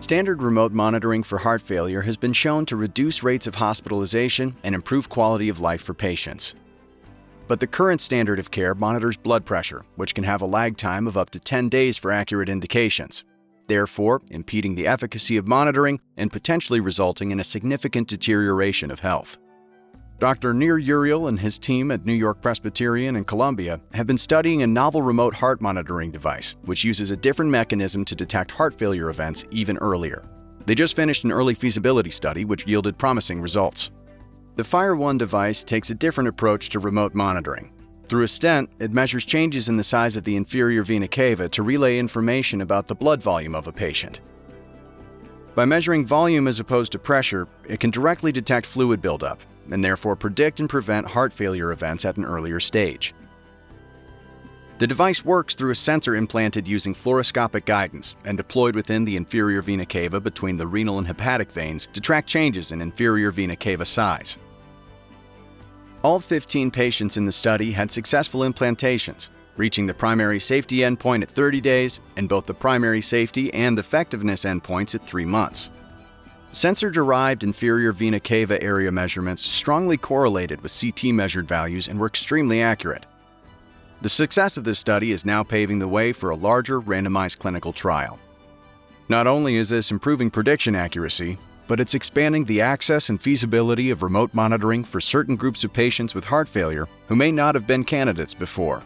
Standard remote monitoring for heart failure has been shown to reduce rates of hospitalization and improve quality of life for patients. But the current standard of care monitors blood pressure, which can have a lag time of up to 10 days for accurate indications, therefore impeding the efficacy of monitoring and potentially resulting in a significant deterioration of health. Dr. Nir Uriel and his team at New-York-Presbyterian and Columbia have been studying a novel remote heart monitoring device, which uses a different mechanism to detect heart failure events even earlier. They just finished an early feasibility study which yielded promising results. The FIRE-1 device takes a different approach to remote monitoring. Through a stent, it measures changes in the size of the inferior vena cava to relay information about the blood volume of a patient. By measuring volume as opposed to pressure, it can directly detect fluid buildup and therefore predict and prevent heart failure events at an earlier stage. The device works through a sensor implanted using fluoroscopic guidance and deployed within the inferior vena cava between the renal and hepatic veins to track changes in inferior vena cava size. All 15 patients in the study had successful implantations, reaching the primary safety endpoint at 30 days and both the primary safety and effectiveness endpoints at 3 months. Sensor-derived inferior vena cava area measurements strongly correlated with CT measured values and were extremely accurate. The success of this study is now paving the way for a larger randomized clinical trial. Not only is this improving prediction accuracy, but it's expanding the access and feasibility of remote monitoring for certain groups of patients with heart failure who may not have been candidates before.